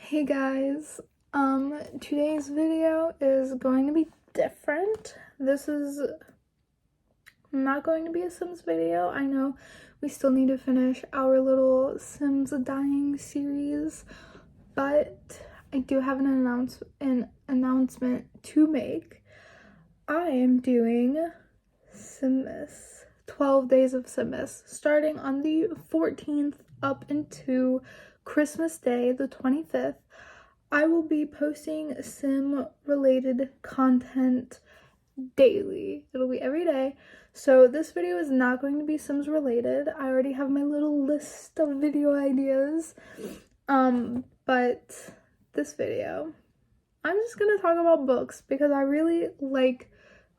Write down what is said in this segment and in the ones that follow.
Hey guys, today's video is going to be different. This is not going to be a Sims video. I know we still need to finish our little Sims dying series, but I do have an announcement to make. I am doing Sims, 12 days of Sims, starting on the 14th up into Christmas Day, the 25th. I will be posting Sim related content daily. It'll be every day. So this video is not going to be Sims related. I already have my little list of video ideas. But this video, I'm just gonna talk about books because I really like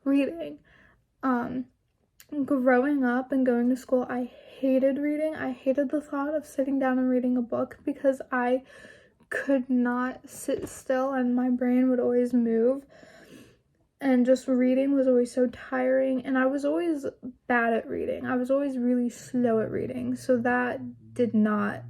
reading. Growing up and going to school, I hated reading. I hated the thought of sitting down and reading a book because I could not sit still and my brain would always move, and just reading was always so tiring, and I was always bad at reading. I was always really slow at reading, so that did not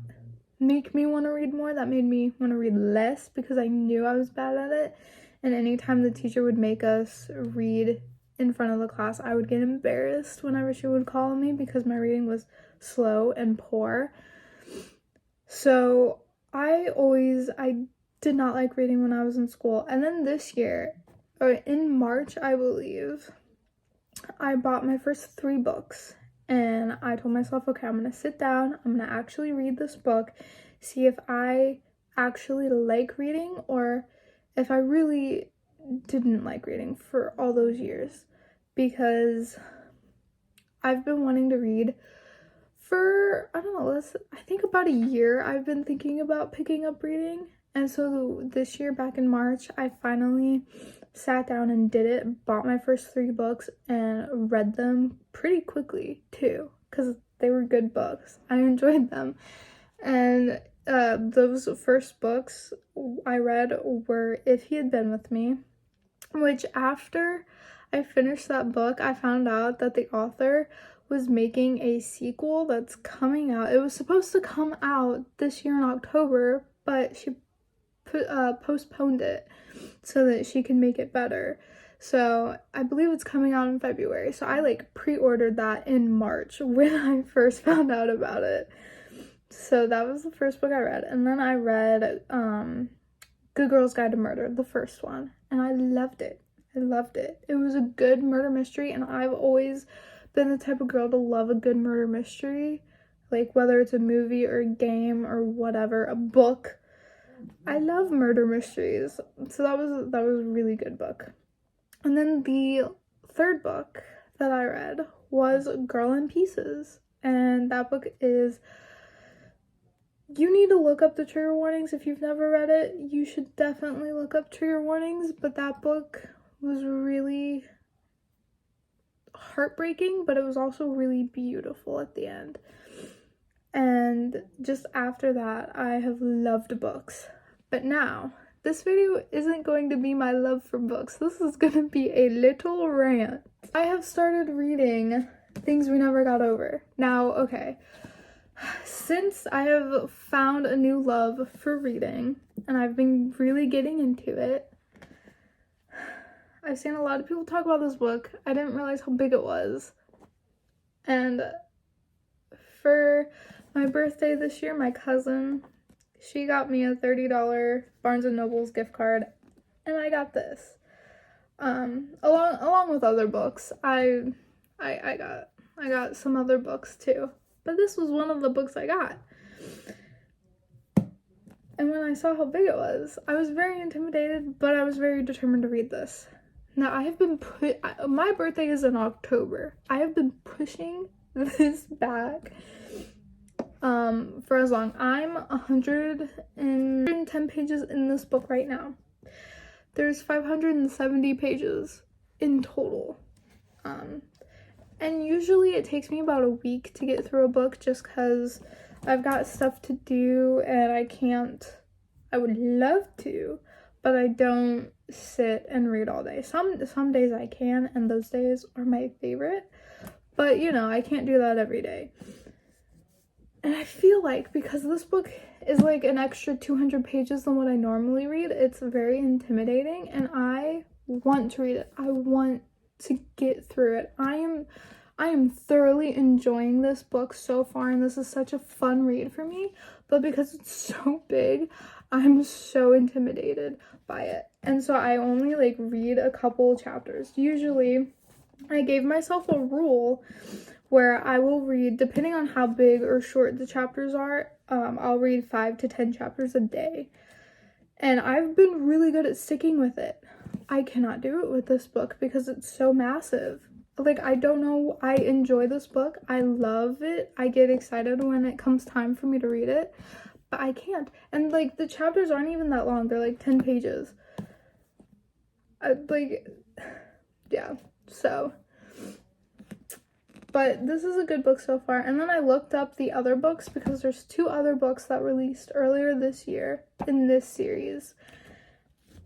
make me want to read more. That made me want to read less because I knew I was bad at it. And anytime the teacher would make us read in front of the class, I would get embarrassed whenever she would call on me because my reading was slow and poor. So I did not like reading when I was in school. And then this year, or in March, I believe, I bought my first 3 books. And I told myself, okay, I'm going to sit down, I'm going to actually read this book, see if I actually like reading or if I really didn't like reading for all those years. Because I've been wanting to read for, I don't know, I think about a year. I've been thinking about picking up reading. And so this year, back in March, I finally sat down and did it, bought my first 3 books and read them pretty quickly too, because they were good books. I enjoyed them. And those first books I read were If He Had Been With Me, which after I finished that book, I found out that the author was making a sequel that's coming out. It was supposed to come out this year in October, but she postponed it so that she can make it better. So I believe it's coming out in February. So I pre-ordered that in March when I first found out about it. So that was the first book I read. And then I read Good Girl's Guide to Murder, the first one, and I loved it. It was a good murder mystery, and I've always been the type of girl to love a good murder mystery, like whether it's a movie or a game or whatever, a book. I love murder mysteries, so that was a really good book. And then the third book that I read was Girl in Pieces, and that book is, you need to look up the trigger warnings. If you've never read it, you should definitely look up trigger warnings, but that book was really heartbreaking, but it was also really beautiful at the end. And just after that, I have loved books. But now, this video isn't going to be my love for books. This is going to be a little rant. I have started reading Things We Never Got Over. Now, okay, since I have found a new love for reading, and I've been really getting into it, I've seen a lot of people talk about this book. I didn't realize how big it was. And for my birthday this year, my cousin, she got me a $30 Barnes & Noble's gift card, and I got this. Along with other books. I got some other books too. But this was one of the books I got. And when I saw how big it was, I was very intimidated, but I was very determined to read this. Now, I have been my birthday is in October. I have been pushing this back for as long. I'm 110 pages in this book right now. There's 570 pages in total. And usually it takes me about a week to get through a book just because I've got stuff to do and I would love to, but I don't sit and read all day. Some days I can, and those days are my favorite, but I can't do that every day. And I feel like because this book is like an extra 200 pages than what I normally read, it's very intimidating, and I want to read it. I want to get through it. I am thoroughly enjoying this book so far, and this is such a fun read for me, but because it's so big, I'm so intimidated by it. And so I only like read a couple chapters. Usually I gave myself a rule where I will read, depending on how big or short the chapters are, I'll read 5 to 10 chapters a day. And I've been really good at sticking with it. I cannot do it with this book because it's so massive. Like, I don't know, I enjoy this book. I love it. I get excited when it comes time for me to read it, but I can't. And like, the chapters aren't even that long. They're like 10 pages. Yeah, so. But this is a good book so far. And then I looked up the other books because there's 2 other books that released earlier this year in this series.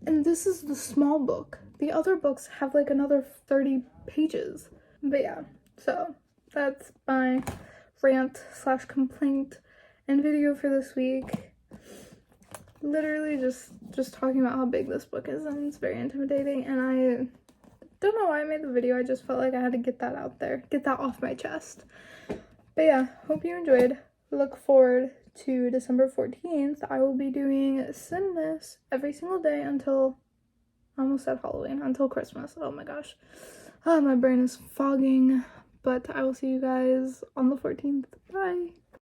And this is the small book. The other books have like another 30 pages. But yeah, so that's my rant/complaint and video for this week. Literally just talking about how big this book is, and it's very intimidating, and I don't know why I made the video. I just felt like I had to get that out there, get that off my chest. But yeah, hope you enjoyed. Look forward to December 14th. I will be doing Sinmas every single day until, I almost said Halloween, until Christmas. Oh my gosh. My brain is fogging. But I will see you guys on the 14th. Bye.